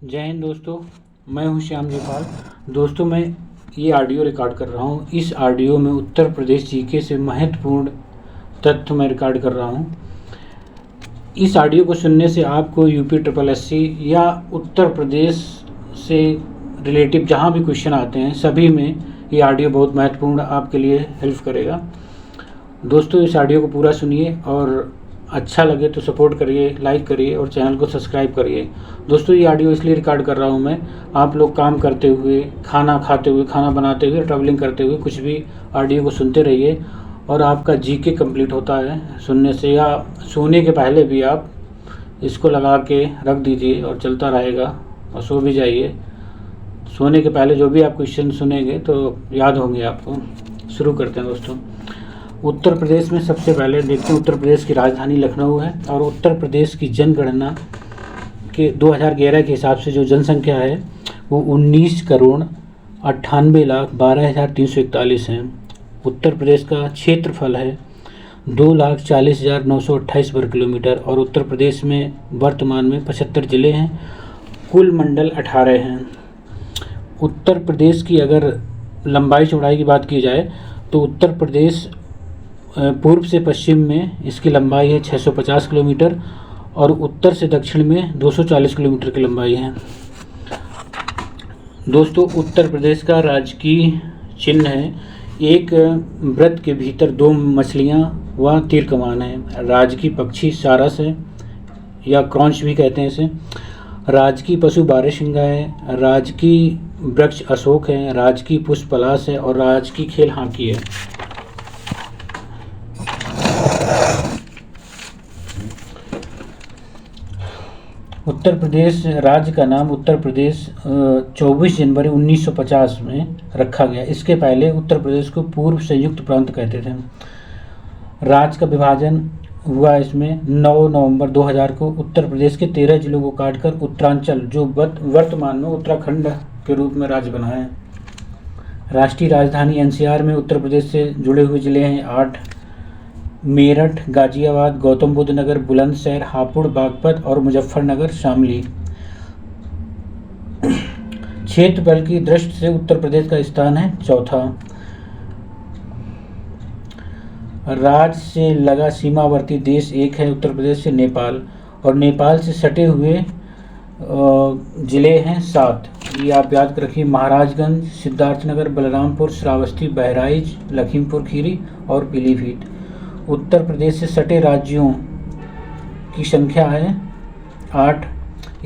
जय हिंद दोस्तों। मैं हूं श्याम जयपाल। दोस्तों, मैं ये ऑडियो रिकॉर्ड कर रहा हूं। इस ऑडियो में उत्तर प्रदेश जीके से महत्वपूर्ण तथ्य मैं रिकॉर्ड कर रहा हूं। इस ऑडियो को सुनने से आपको यूपी ट्रिपल एससी या उत्तर प्रदेश से रिलेटिव जहां भी क्वेश्चन आते हैं सभी में ये ऑडियो बहुत महत्वपूर्ण आपके लिए हेल्प करेगा। दोस्तों, इस ऑडियो को पूरा सुनिए और अच्छा लगे तो सपोर्ट करिए, लाइक करिए और चैनल को सब्सक्राइब करिए। दोस्तों, ये ऑडियो इसलिए रिकॉर्ड कर रहा हूँ मैं, आप लोग काम करते हुए, खाना खाते हुए, खाना बनाते हुए, ट्रैवलिंग करते हुए कुछ भी ऑडियो को सुनते रहिए और आपका जीके कंप्लीट होता है सुनने से। या सोने के पहले भी आप इसको लगा के रख दीजिए और चलता रहेगा और सो भी जाइए। सोने के पहले जो भी आप क्वेश्चन सुनेंगे तो याद होंगे आपको। शुरू करते हैं दोस्तों। उत्तर प्रदेश में सबसे पहले देखते हैं, उत्तर प्रदेश की राजधानी लखनऊ है और उत्तर प्रदेश की जनगणना के 2011 के हिसाब से जो जनसंख्या है वो 19,98,12,341 है। उत्तर प्रदेश का क्षेत्रफल है 2,40,928 वर्ग किलोमीटर और उत्तर प्रदेश में वर्तमान में 75 ज़िले हैं। कुल मंडल 18 हैं। उत्तर प्रदेश की अगर लंबाई चौड़ाई की बात की जाए तो उत्तर प्रदेश पूर्व से पश्चिम में इसकी लंबाई है 650 किलोमीटर और उत्तर से दक्षिण में 240 किलोमीटर की लंबाई है। दोस्तों, उत्तर प्रदेश का राजकीय चिन्ह है एक वृत्त के भीतर 2 मछलियां व तीर कमान है। राजकीय पक्षी सारस है या क्रॉन्च भी कहते हैं इसे। राजकीय पशु बारहसिंगा है। राजकीय वृक्ष अशोक है। राजकीय पुष्प पलाश है और राजकीय खेल हॉकी है। उत्तर प्रदेश राज्य का नाम उत्तर प्रदेश 24 जनवरी 1950 में रखा गया। इसके पहले उत्तर प्रदेश को पूर्व संयुक्त प्रांत कहते थे। राज्य का विभाजन हुआ इसमें 9 नवंबर 2000 को। उत्तर प्रदेश के 13 जिलों को काटकर उत्तरांचल, जो वर्तमान में उत्तराखंड के रूप में राज्य बना है। राष्ट्रीय राजधानी एनसीआर में उत्तर प्रदेश से जुड़े हुए जिले हैं 8: मेरठ, गाजियाबाद, गौतम बुद्ध नगर, बुलंदशहर, हापुड़, बागपत और मुजफ्फरनगर शामिल। क्षेत्रफल की दृष्टि से उत्तर प्रदेश का स्थान है चौथा। राज्य से लगा सीमावर्ती देश एक है उत्तर प्रदेश से नेपाल और नेपाल से सटे हुए जिले हैं 7। ये आप याद रखिए: महाराजगंज, सिद्धार्थनगर, बलरामपुर, श्रावस्ती, बहराइच, लखीमपुर खीरी और पीलीभीत। उत्तर प्रदेश से सटे राज्यों की संख्या है 8।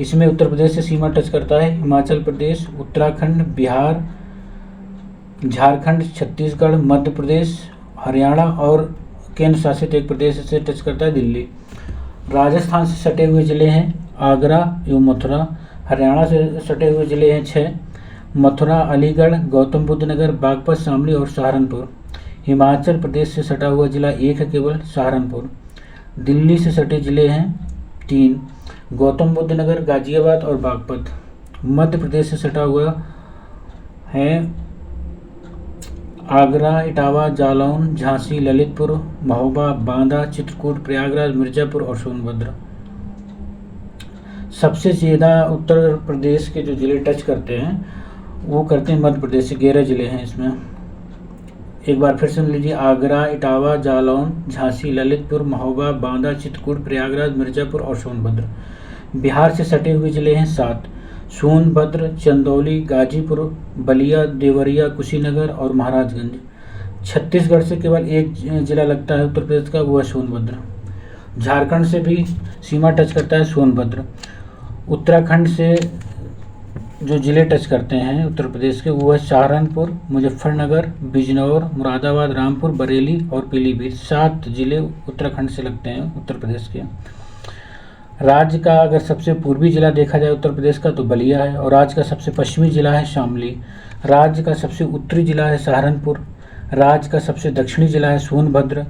इसमें उत्तर प्रदेश से सीमा टच करता है हिमाचल प्रदेश, उत्तराखंड, बिहार, झारखंड, छत्तीसगढ़, मध्य प्रदेश, हरियाणा और केंद्र शासित एक प्रदेश से टच करता है दिल्ली। राजस्थान से सटे हुए जिले हैं आगरा एवं मथुरा। हरियाणा से सटे हुए जिले हैं 6: मथुरा, अलीगढ़, गौतम बुद्ध नगर, बागपत, शामली और सहारनपुर। हिमाचल प्रदेश से सटा हुआ जिला एक है केवल, सहारनपुर। दिल्ली से सटे जिले हैं 3: गौतम बुद्ध नगर, गाजियाबाद और बागपत। मध्य प्रदेश से सटा हुआ है आगरा, इटावा, जालौन, झांसी, ललितपुर, महोबा, बांदा, चित्रकूट, प्रयागराज, मिर्जापुर और सोनभद्र। सबसे ज़्यादा उत्तर प्रदेश के जो ज़िले टच करते हैं वो करते हैं मध्य प्रदेश से। 11 ज़िले हैं इसमें। एक बार फिर सुन लीजिए: आगरा, इटावा, जालौन, झांसी, ललितपुर, महोबा, बांदा, चित्रकूट, प्रयागराज, मिर्जापुर और सोनभद्र। बिहार से सटे हुए ज़िले हैं 7: सोनभद्र, चंदौली, गाजीपुर, बलिया, देवरिया, कुशीनगर और महाराजगंज। छत्तीसगढ़ से केवल एक जिला लगता है उत्तर प्रदेश का, वो है सोनभद्र। झारखंड से भी सीमा टच करता है सोनभद्र। उत्तराखंड से जो ज़िले टच करते हैं उत्तर प्रदेश के वो है सहारनपुर, मुजफ्फरनगर, बिजनौर, मुरादाबाद, रामपुर, बरेली और पीलीभीत। 7 ज़िले उत्तराखंड से लगते हैं उत्तर प्रदेश के। राज्य का अगर सबसे पूर्वी जिला देखा जाए उत्तर प्रदेश का तो बलिया है और राज्य का सबसे पश्चिमी जिला है शामली। राज्य का सबसे उत्तरी जिला है सहारनपुर। राज्य का सबसे दक्षिणी जिला है सोनभद्र।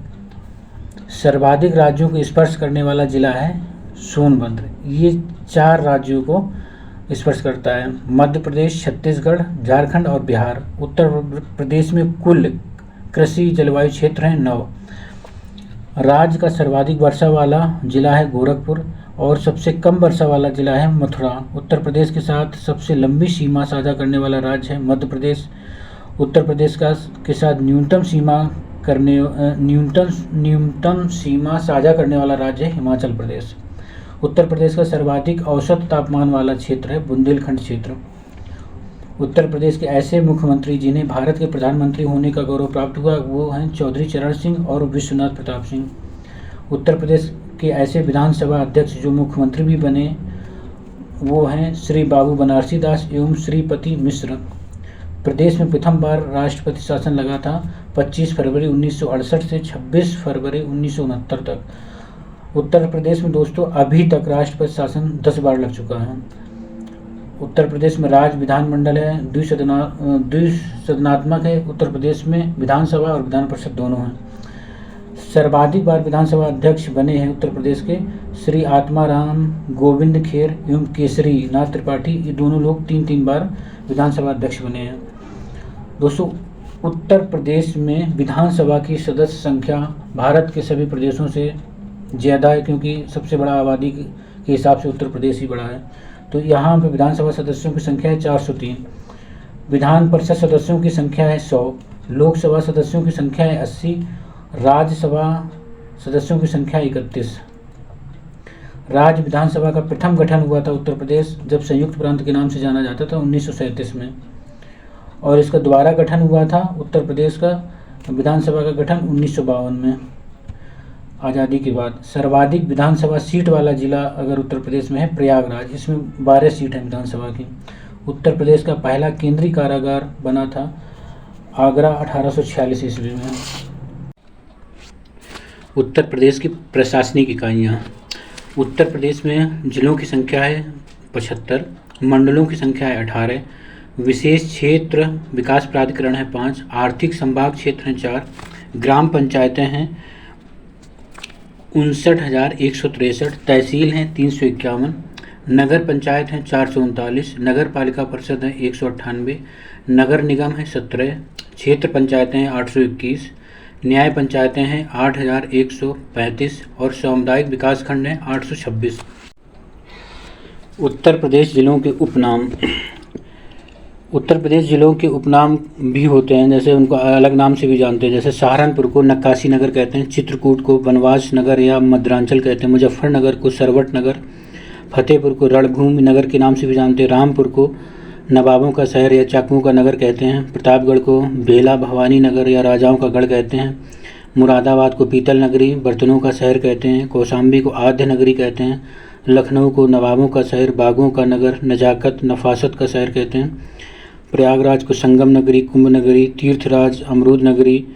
सर्वाधिक राज्यों को स्पर्श करने वाला जिला है सोनभद्र। ये 4 राज्यों को स्पर्श करता है: मध्य प्रदेश, छत्तीसगढ़, झारखंड और बिहार। उत्तर प्रदेश में कुल कृषि जलवायु क्षेत्र हैं 9। राज्य का सर्वाधिक वर्षा वाला जिला है गोरखपुर और सबसे कम वर्षा वाला जिला है मथुरा। उत्तर प्रदेश के साथ सबसे लंबी सीमा साझा करने वाला राज्य है मध्य प्रदेश। उत्तर प्रदेश के साथ न्यूनतम सीमा साझा करने वाला राज्य है हिमाचल प्रदेश। उत्तर प्रदेश का सर्वाधिक औसत तापमान वाला क्षेत्र है बुंदेलखंड क्षेत्र। उत्तर प्रदेश के ऐसे मुख्यमंत्री जिन्हें भारत के प्रधानमंत्री होने का गौरव प्राप्त हुआ वो हैं चौधरी चरण सिंह और विश्वनाथ प्रताप सिंह। उत्तर प्रदेश के ऐसे विधानसभा अध्यक्ष जो मुख्यमंत्री भी बने वो हैं श्री बाबू बनारसी दास एवं श्रीपति मिश्र। प्रदेश में प्रथम बार राष्ट्रपति शासन लगा था 25 फरवरी 1968 से 26 फरवरी 1969 तक। उत्तर प्रदेश में दोस्तों अभी तक राष्ट्रपति शासन 10 बार लग चुका है। उत्तर प्रदेश में राज्य विधानमंडल है द्विसदनात्मक है। उत्तर प्रदेश में विधानसभा और विधान परिषद दोनों हैं। सर्वाधिक बार विधानसभा अध्यक्ष बने हैं उत्तर प्रदेश के श्री आत्माराम गोविंद खेर एवं केसरी नाथ त्रिपाठी। ये दोनों लोग 3 बार विधानसभा अध्यक्ष बने हैं। दोस्तों उत्तर प्रदेश में विधानसभा की सदस्य संख्या भारत के सभी प्रदेशों से ज़्यादा है क्योंकि सबसे बड़ा आबादी के हिसाब से उत्तर प्रदेश ही बड़ा है। तो यहाँ पर विधानसभा सदस्यों की संख्या है 403। विधान परिषद सदस्यों की संख्या है 100। लोकसभा सदस्यों की संख्या है 80। राज्यसभा सदस्यों की संख्या 31। राज्य विधानसभा का प्रथम गठन हुआ था उत्तर प्रदेश जब संयुक्त प्रांत के नाम से जाना जाता था 1937 में, और इसका दोबारा गठन हुआ था उत्तर प्रदेश का विधानसभा का गठन 1952 में आज़ादी के बाद। सर्वाधिक विधानसभा सीट वाला जिला अगर उत्तर प्रदेश में है प्रयागराज, इसमें 12 सीट है विधानसभा की। उत्तर प्रदेश का पहला केंद्रीय कारागार बना था आगरा 1846 ईस्वी में। उत्तर प्रदेश की प्रशासनिक इकाइयाँ। उत्तर प्रदेश में जिलों की संख्या है 75, मंडलों की संख्या है 18, विशेष क्षेत्र विकास प्राधिकरण है 5, आर्थिक संभाग क्षेत्र हैं 4, ग्राम पंचायतें हैं 59,163, तहसील हैं 351, नगर पंचायत हैं 439, नगर पालिका परिषद हैं 198, नगर निगम है 17, क्षेत्र पंचायतें हैं 821, न्याय पंचायतें हैं 8,135 और सामुदायिक विकास खंड हैं 826। उत्तर प्रदेश जिलों के उपनाम। उत्तर प्रदेश जिलों के उपनाम भी होते हैं, जैसे उनको अलग नाम से भी जानते हैं। जैसे सहारनपुर को नक्काशी नगर कहते हैं, चित्रकूट को बनवास नगर या मद्रांचल कहते हैं, मुजफ्फरनगर को सरवट नगर, फतेहपुर को रणभूमि नगर के नाम से भी जानते हैं, रामपुर को नवाबों का शहर या चाकुओं का नगर कहते हैं, प्रतापगढ़ को बेला भवानी नगर या राजाओं का गढ़ कहते हैं, मुरादाबाद को पीतल नगरी बर्तनों का शहर कहते हैं, कौशाम्बी को आद्य नगरी कहते हैं, लखनऊ को नवाबों का शहर बागों का नगर नजाकत नफासत का शहर कहते हैं, प्रयागराज को संगम नगरी कुंभ नगरी, तीर्थराज अमरूद नगरी,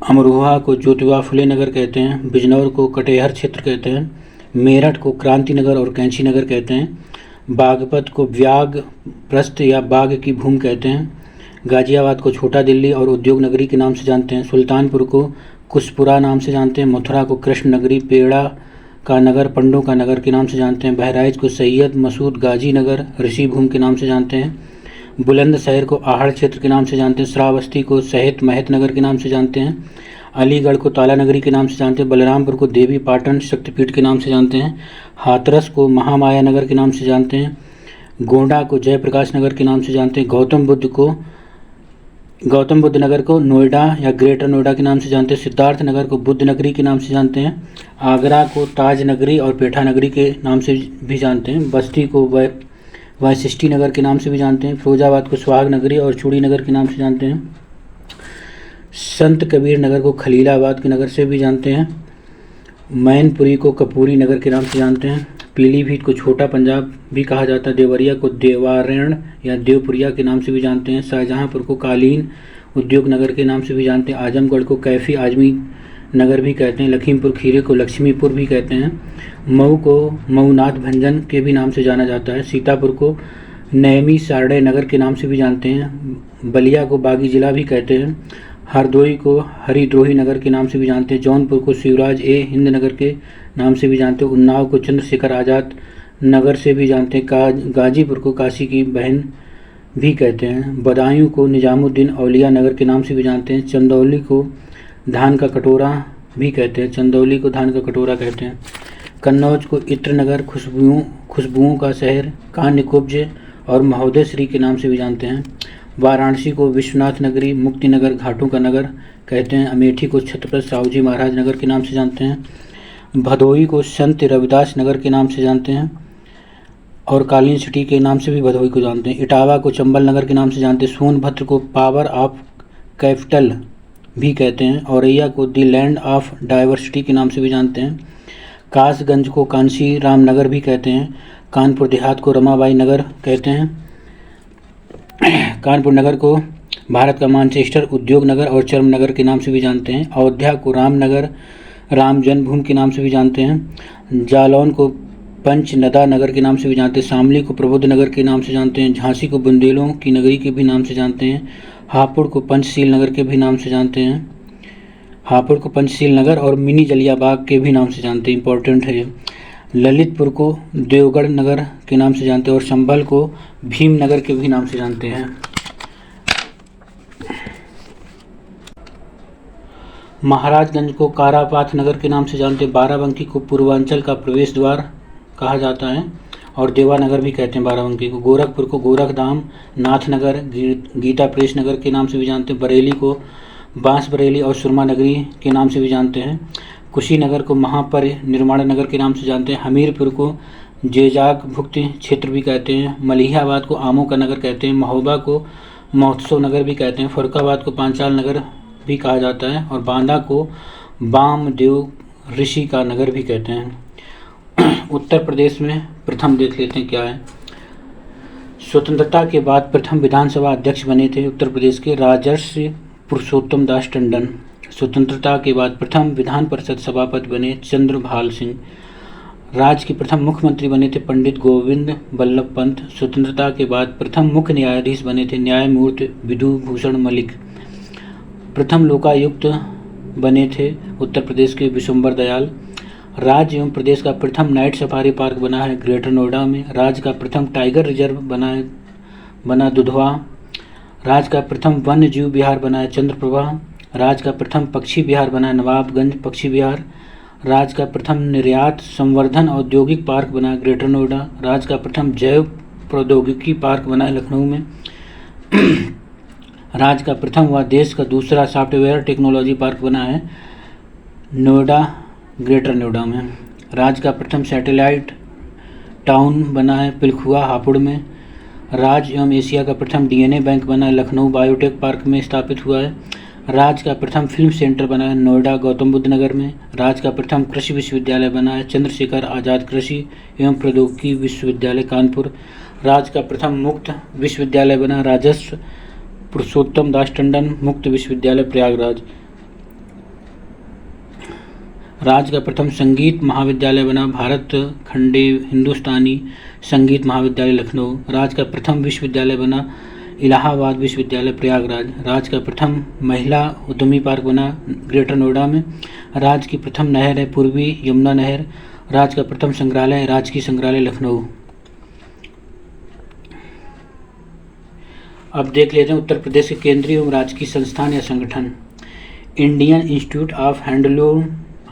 अमरोहा को ज्योतिबा फुले नगर कहते हैं, बिजनौर को कटेहर क्षेत्र कहते हैं, मेरठ को क्रांति नगर और कैंची नगर कहते हैं, बागपत को व्याग प्रस्थ या बाग की भूमि कहते हैं, गाजियाबाद को छोटा दिल्ली और उद्योग नगरी के नाम से जानते हैं, सुल्तानपुर को कुशपुरा नाम से जानते हैं, मथुरा को कृष्ण नगरी, पेड़ा का नगर पंडों का नगर के नाम से जानते हैं, बहराइच को सैयद मसूद गाजी नगर ऋषि भूमि के नाम से जानते हैं, बुलंदशहर को आहड़ क्षेत्र के नाम से जानते हैं, श्रावस्ती को सहित महत नगर के नाम से जानते हैं, अलीगढ़ को ताला नगरी के नाम से जानते हैं, बलरामपुर को देवी पाटन शक्तिपीठ के नाम से जानते हैं, हाथरस को महामाया नगर के नाम से जानते हैं, गोंडा को जयप्रकाश नगर के नाम से जानते हैं, गौतम बुद्ध नगर को नोएडा या ग्रेटर नोएडा के नाम से जानते हैं, सिद्धार्थ नगर को बुद्ध नगरी के नाम से जानते हैं, आगरा को ताज नगरी और पेठा नगरी के नाम से भी जानते हैं, बस्ती को वाशिष्ठी नगर के नाम से भी जानते हैं, फिरोजाबाद को सुहाग नगरी और चूड़ी नगर के नाम से जानते हैं, संत कबीर नगर को खलीलाबाद के नगर से भी जानते हैं, मैनपुरी को कपूरी नगर के नाम से जानते हैं, पीलीभीत को छोटा पंजाब भी कहा जाता है, देवरिया को देवारण या देवपुरिया के नाम से भी जानते हैं, शाहजहांपुर को कालीन उद्योग नगर के नाम से भी जानते हैं, आजमगढ़ को कैफी आजमी नगर भी कहते हैं, लखीमपुर खीरी को लक्ष्मीपुर भी कहते हैं, मऊ को मऊनाथ भंजन के भी नाम से जाना जाता है, सीतापुर को नैमी सारडे नगर के नाम से भी जानते हैं, बलिया को बागी जिला भी कहते हैं, हरदोई को हरिद्रोही नगर के नाम से भी जानते हैं, जौनपुर को शिवराज हिंद नगर के नाम से भी जानते हैं, उन्नाव को चंद्रशेखर आज़ाद नगर से भी जानते हैं, गाजीपुर को काशी की बहन भी कहते हैं, बदायूं को निजामुद्दीन औलिया नगर के नाम से भी जानते हैं, चंदौली को धान का कटोरा भी कहते हैं, चंदौली को धान का कटोरा कहते हैं, कन्नौज को इत्र नगर, खुशबुओं का शहर, कान्य कुब्ज और महोदय श्री के नाम से भी जानते हैं। वाराणसी को विश्वनाथ नगरी, मुक्ति नगर, घाटों का नगर कहते हैं। अमेठी को छत्रपति साहू जी महाराज नगर के नाम से जानते हैं। भदोही को संत रविदास नगर के नाम से जानते हैं और कालीन सिटी के नाम से भी भदोही को जानते हैं। इटावा को चंबल नगर के नाम से जानते हैं। सोनभद्र को पावर ऑफ कैपिटल भी कहते हैं। औरैया को दी लैंड ऑफ डाइवर्सिटी के नाम से भी जानते हैं। कासगंज को कांसी राम नगर भी कहते हैं। कानपुर देहात को रमाबाई नगर कहते हैं। कानपुर नगर को भारत का मानचेस्टर, उद्योग नगर और चर्म नगर के नाम से भी जानते हैं। अयोध्या को रामनगर, राम जन्मभूमि के नाम से भी जानते हैं। जालौन को पंचनदा नगर के नाम से भी जानते हैं। शामली को प्रबुद्ध नगर के नाम से जानते हैं। झांसी को बुंदेलों की नगरी के भी नाम से जानते हैं। हापुड़ को पंचशील नगर के भी नाम से जानते हैं। हापुड़ को पंचशील नगर और मिनी जलियाबाग के भी नाम से जानते हैं, इंपॉर्टेंट है ये। ललितपुर को देवगढ़ नगर के नाम से जानते हैं और संभल को भीम नगर के भी नाम से जानते हैं। महाराजगंज को कारापाथ नगर के नाम से जानते हैं। बाराबंकी को पूर्वांचल का प्रवेश द्वार कहा जाता है और देवानगर भी कहते हैं बाराबंकी को। गोरखपुर को गोरखधाम, नाथनगर, गीता प्रेस नगर के नाम से भी जानते हैं। बरेली को बांस बरेली और सुरमा नगरी के नाम से भी जानते हैं। कुशीनगर को महापरिनिर्वाण नगर के नाम से जानते हैं। हमीरपुर को जेजाग भुक्त क्षेत्र भी कहते हैं। मलिहाबाद को आमों का नगर कहते हैं। महोबा को महोत्सव नगर भी कहते हैं। फरुखाबाद को पांचाल नगर भी कहा जाता है और बांदा को वामदेव ऋषि का नगर भी कहते हैं। उत्तर प्रदेश में प्रथम देख लेते हैं क्या है। स्वतंत्रता के बाद प्रथम विधानसभा अध्यक्ष बने थे उत्तर प्रदेश के राजर्षि पुरुषोत्तम दास टंडन। स्वतंत्रता के बाद प्रथम विधान परिषद सभापति बने चंद्रभाल सिंह। राज्य के प्रथम मुख्यमंत्री बने थे पंडित गोविंद बल्लभ पंत। स्वतंत्रता के बाद प्रथम मुख्य न्यायाधीश बने थे न्यायमूर्ति विधु भूषण मलिक। प्रथम लोकायुक्त बने थे उत्तर प्रदेश के विशंबर दयाल। राज्य एवं प्रदेश का प्रथम नाइट सफारी पार्क बना है ग्रेटर नोएडा में। राज्य का प्रथम टाइगर रिजर्व बना दुधवा। राज्य का प्रथम वन्य जीव विहार बना है चंद्रप्रभा। राज्य का प्रथम पक्षी विहार बना है नवाबगंज पक्षी विहार। राज्य का प्रथम निर्यात संवर्धन औद्योगिक पार्क बना है ग्रेटर नोएडा। राज्य का प्रथम जैव प्रौद्योगिकी पार्क बना है लखनऊ में। राज्य का प्रथम व देश का दूसरा सॉफ्टवेयर टेक्नोलॉजी पार्क बना है नोएडा ग्रेटर नोएडा में। राज्य का प्रथम सैटेलाइट टाउन बना है पिलखुआ हापुड़ में। राज्य एवं एशिया का प्रथम डीएनए बैंक बना है लखनऊ बायोटेक पार्क में स्थापित हुआ है। राज्य का प्रथम फिल्म सेंटर बना है नोएडा गौतम बुद्ध नगर में। राज्य का प्रथम कृषि विश्वविद्यालय बना है चंद्रशेखर आज़ाद कृषि एवं प्रौद्योगिकी विश्वविद्यालय कानपुर। राज्य का प्रथम मुक्त विश्वविद्यालय बना राजर्षि पुरुषोत्तम दास टंडन मुक्त विश्वविद्यालय प्रयागराज। राज्य का प्रथम संगीत महाविद्यालय बना भारत खंडे हिंदुस्तानी संगीत महाविद्यालय लखनऊ। राज्य का प्रथम विश्वविद्यालय बना इलाहाबाद विश्वविद्यालय प्रयागराज। राज्य का प्रथम महिला उद्यमी पार्क बना ग्रेटर नोएडा में। राज्य की प्रथम नहर है पूर्वी यमुना नहर। राज्य का प्रथम संग्रहालय राजकीय संग्रहालय लखनऊ। अब देख लेते हैं उत्तर प्रदेश के केंद्रीय एवं राजकीय संस्थान या संगठन। Indian institute of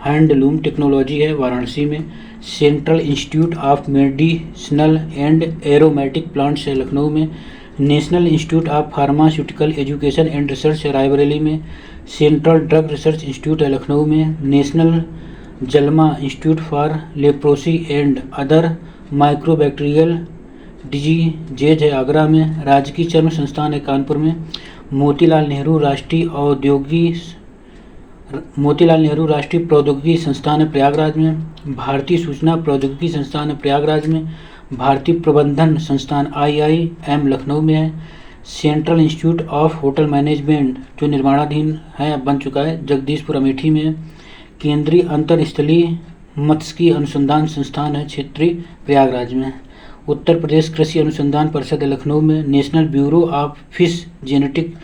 handloom technology है वाराणसी में। Central institute of medicinal and aromatic plants है लखनऊ में। National institute of pharmaceutical education and research है रायबरेली में। सेंट्रल ड्रग रिसर्च इंस्टीट्यूट है लखनऊ में। National JALMA institute for leprosy and other microbacterial diseases है आगरा में। राजकीय चर्म संस्थान है कानपुर में। मोतीलाल नेहरू राष्ट्रीय प्रौद्योगिकी संस्थान है प्रयागराज में। भारतीय सूचना प्रौद्योगिकी संस्थान है प्रयागराज में। भारतीय प्रबंधन संस्थान IIM लखनऊ में है। Central institute of hotel management जो निर्माणाधीन है बन चुका है जगदीशपुर अमेठी में है। केंद्रीय अंतरस्थलीय मत्स्यिकी अनुसंधान संस्थान है क्षेत्रीय प्रयागराज में। उत्तर प्रदेश कृषि अनुसंधान परिषद है लखनऊ में। National bureau of fish genetic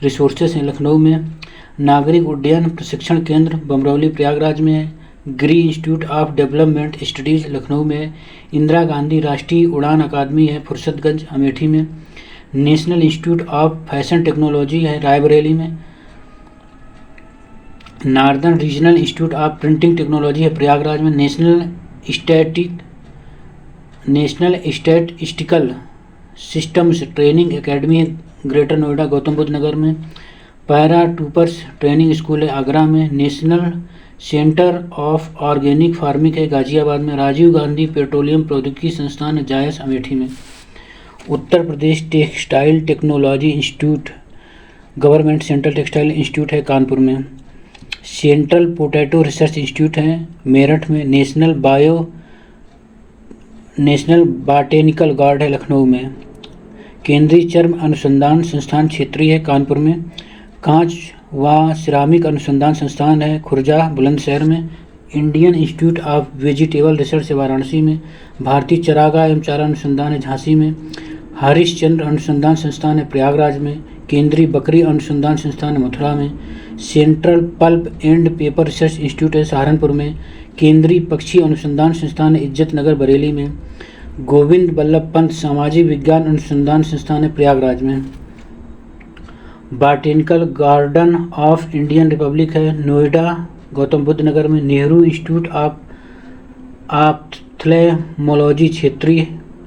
resources है लखनऊ में। नागरिक उड्डयन प्रशिक्षण केंद्र बमरौली प्रयागराज में है। Giri institute of development studies Lucknow में। इंदिरा गांधी राष्ट्रीय उड़ान अकादमी है फुर्सतगंज अमेठी में। National institute of fashion technology है रायबरेली में। Northern regional institute of printing technology है प्रयागराज में। National statistical systems training academy greater Noida Gautam Buddh Nagar में, पैरा ट्रूपर्स ट्रेनिंग स्कूल है आगरा में, national centre of organic farming है गाजियाबाद में, राजीव गांधी पेट्रोलियम प्रौद्योगिकी संस्थान है जायस अमेठी में। Uttar Pradesh textile technology institute government central textile institute है कानपुर में, सेंट्रल पोटैटो रिसर्च इंस्टीट्यूट है मेरठ में, नेशनल बॉटेनिकल गार्ड है लखनऊ में, केंद्रीय चर्म अनुसंधान संस्थान क्षेत्रीय है कानपुर में, कांच व सिरामिक अनुसंधान संस्थान है खुर्जा बुलंदशहर में, Indian institute of vegetable research है वाराणसी में, भारतीय चरागाह एवं चारा अनुसंधान है झांसी में, हरिश्चंद्र अनुसंधान संस्थान है प्रयागराज में, केंद्रीय बकरी अनुसंधान संस्थान है मथुरा में, central pulp and paper research institute है सहारनपुर में, केंद्रीय पक्षी अनुसंधान संस्थान है इज्जत नगर बरेली में, गोविंद बल्लभ पंत सामाजिक विज्ञान अनुसंधान संस्थान है प्रयागराज में, botanical garden of Indian Republic है नोएडा गौतम बुद्ध नगर में, नेहरू इंस्टीट्यूट ऑफ ऑप्थेल्मोलॉजी क्षेत्रीय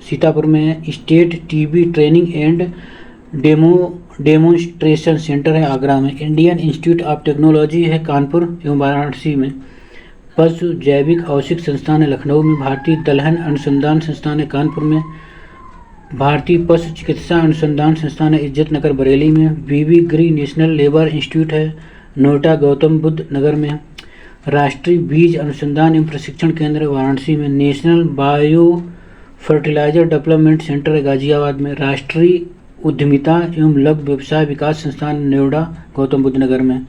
सीतापुर में है, state TB training and demonstration centre है आगरा में, इंडियन इंस्टीट्यूट ऑफ टेक्नोलॉजी है कानपुर एवं वाराणसी में, पशु जैविक औषधिक संस्थान है लखनऊ में, भारतीय दलहन अनुसंधान संस्थान है कानपुर में, भारतीय पशु चिकित्सा अनुसंधान संस्थान है इज्जत नगर बरेली में, वीवी गिरी नेशनल लेबर इंस्टीट्यूट है नोएडा गौतम बुद्ध नगर में, राष्ट्रीय बीज अनुसंधान एवं प्रशिक्षण केंद्र वाराणसी में, national bio fertilizer development centre है गाजियाबाद में, राष्ट्रीय उद्यमिता एवं लघु व्यवसाय विकास संस्थान नोएडा गौतम बुद्ध नगर में।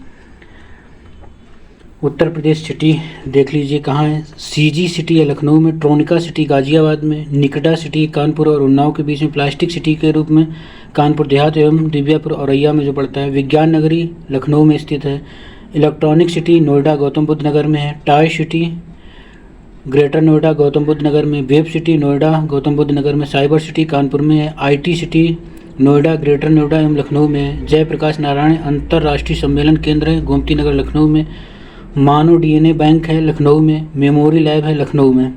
उत्तर प्रदेश सिटी देख लीजिए कहाँ है, सीजी सिटी है लखनऊ में, ट्रोनिका सिटी गाजियाबाद में, निकटा सिटी कानपुर और उन्नाव के बीच में, प्लास्टिक सिटी के रूप में कानपुर देहात एवं दिव्यापुर औरैया में जो पड़ता है, विज्ञान नगरी लखनऊ में स्थित है, इलेक्ट्रॉनिक सिटी नोएडा गौतम बुद्ध नगर में है, toy city greater Noida Gautam Buddh Nagar में, वेब सिटी नोएडा गौतम बुद्ध नगर में, साइबर सिटी कानपुर में है, IT city Noida greater Noida एवं लखनऊ में है, जयप्रकाश नारायण अंतर्राष्ट्रीय सम्मेलन केंद्र है गोमती नगर लखनऊ में, मानो डीएनए बैंक है लखनऊ में, मेमोरी लैब है लखनऊ में।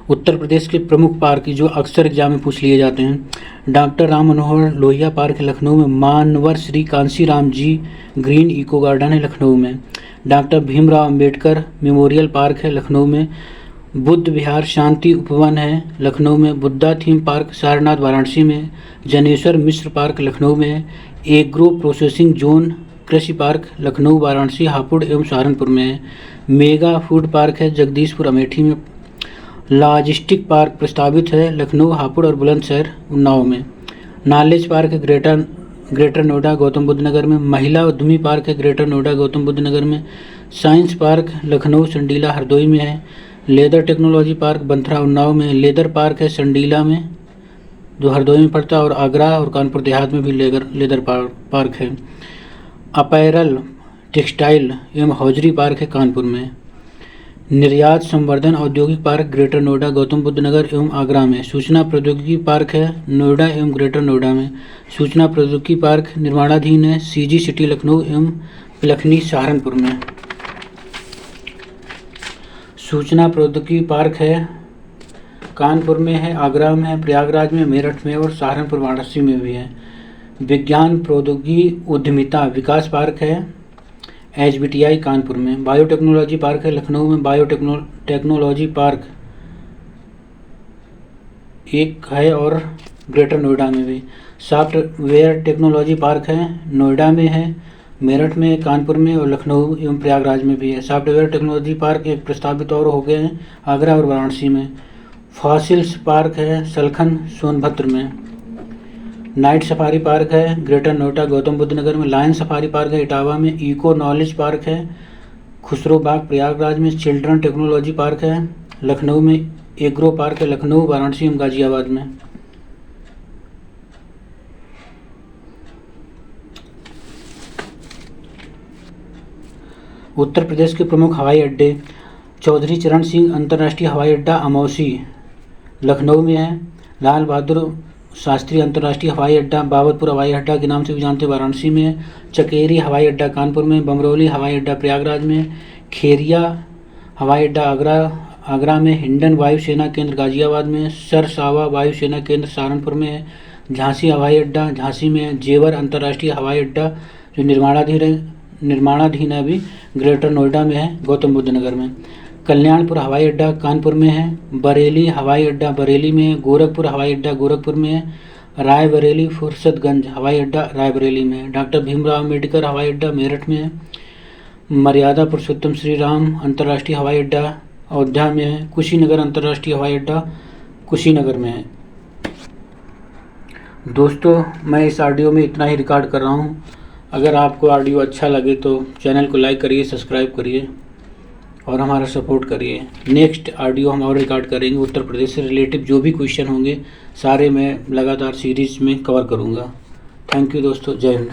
उत्तर प्रदेश के प्रमुख पार्क जो अक्सर एग्जाम में पूछ लिए जाते हैं, डॉक्टर राम मनोहर लोहिया पार्क है लखनऊ में, मानवर Shri Kansi Ram ji green eco garden है लखनऊ में, doctor Bhimrao Ambedkar memorial park है लखनऊ में, बुद्ध विहार शांति उपवन है लखनऊ में, बुद्धा थीम पार्क सारनाथ वाराणसी में, जनेश्वर मिश्र पार्क लखनऊ में, एग्रो प्रोसेसिंग जोन कृषि पार्क लखनऊ वाराणसी हापुड़ एवं सहारनपुर में है, मेगा फूड पार्क है जगदीशपुर अमेठी में, लॉजिस्टिक पार्क प्रस्तावित है लखनऊ हापुड़ और बुलंदशहर उन्नाव में, नॉलेज पार्क है ग्रेटर नोएडा गौतम बुद्ध नगर में, महिला उद्यमी पार्क है ग्रेटर नोएडा गौतम बुद्ध नगर में, साइंस पार्क लखनऊ संडीला हरदोई में है, leather technology park Banthra Unnao में, लेदर पार्क है संडीला में जो हरदोई में पड़ता है और आगरा और कानपुर देहात में भी लेदर पार्क है, अपैरल टेक्सटाइल एवं हौजरी पार्क है कानपुर में, निर्यात संवर्धन औद्योगिक पार्क ग्रेटर नोएडा गौतम बुद्ध नगर एवं आगरा में, सूचना प्रौद्योगिकी पार्क है नोएडा एवं ग्रेटर नोएडा में, सूचना प्रौद्योगिकी पार्क निर्माणाधीन है सीजी सिटी लखनऊ एवं पिलखनी सहारनपुर में, सूचना प्रौद्योगिकी पार्क है कानपुर में है, आगरा में है, प्रयागराज में, मेरठ में और सहारनपुर वाराणसी में भी है, विज्ञान प्रौद्योगिकी उद्यमिता विकास पार्क है एचबीटीआई कानपुर में, बायोटेक्नोलॉजी पार्क है लखनऊ में, बायोटेक्नोलॉजी पार्क एक है और ग्रेटर नोएडा में भी, सॉफ्टवेयर टेक्नोलॉजी पार्क है नोएडा में है, मेरठ में, कानपुर में और लखनऊ एवं प्रयागराज में भी है, सॉफ्टवेयर टेक्नोलॉजी पार्क एक प्रस्तावित और हो गए हैं आगरा और वाराणसी में, फॉसिल्स पार्क है सलखन सोनभद्र में, नाइट सफारी पार्क है ग्रेटर नोएडा गौतम बुद्ध नगर में, लायन सफारी पार्क है इटावा में, इको नॉलेज पार्क है खुसरो बाग प्रयागराज में, चिल्ड्रन टेक्नोलॉजी पार्क है लखनऊ में, एग्रो पार्क है लखनऊ वाराणसी एवं गाजियाबाद में। उत्तर प्रदेश के प्रमुख हवाई अड्डे, चौधरी चरण सिंह अंतर्राष्ट्रीय हवाई अड्डा अमौसी लखनऊ में है, लाल बहादुर शास्त्री अंतर्राष्ट्रीय हवाई अड्डा बाबतपुर हवाई अड्डा के नाम से भी जानते वाराणसी में है, चकेरी हवाई अड्डा कानपुर में, बमरौली हवाई अड्डा प्रयागराज में, खेरिया हवाई अड्डा आगरा में हिंडन वायुसेना केंद्र गाजियाबाद में, सरसावा वायुसेना केंद्र सहारनपुर में है, झांसी हवाई अड्डा झांसी में है, जेवर अंतर्राष्ट्रीय हवाई अड्डा जो निर्माणाधीन है अभी, ग्रेटर नोएडा में है, गौतम बुद्ध नगर में। कल्याणपुर हवाई अड्डा कानपुर में है, बरेली हवाई अड्डा बरेली में है, गोरखपुर हवाई अड्डा गोरखपुर में है, रायबरेली फुर्सतगंज हवाई अड्डा रायबरेली में है, डॉक्टर भीमराव अम्बेडकर हवाई अड्डा मेरठ में है, मर्यादा पुरुषोत्तम श्री राम अंतर्राष्ट्रीय हवाई अड्डा अयोध्या में है, कुशीनगर अंतर्राष्ट्रीय हवाई अड्डा कुशीनगर में है। दोस्तों मैं इस ऑडियो में इतना ही रिकॉर्ड कर रहा हूँ। अगर आपको ऑडियो अच्छा लगे तो चैनल को लाइक करिए, सब्सक्राइब करिए और हमारा सपोर्ट करिए। नेक्स्ट ऑडियो हम और रिकॉर्ड करेंगे, उत्तर प्रदेश से रिलेटिव जो भी क्वेश्चन होंगे सारे मैं लगातार सीरीज में कवर करूँगा। थैंक यू दोस्तों, जय हिंद।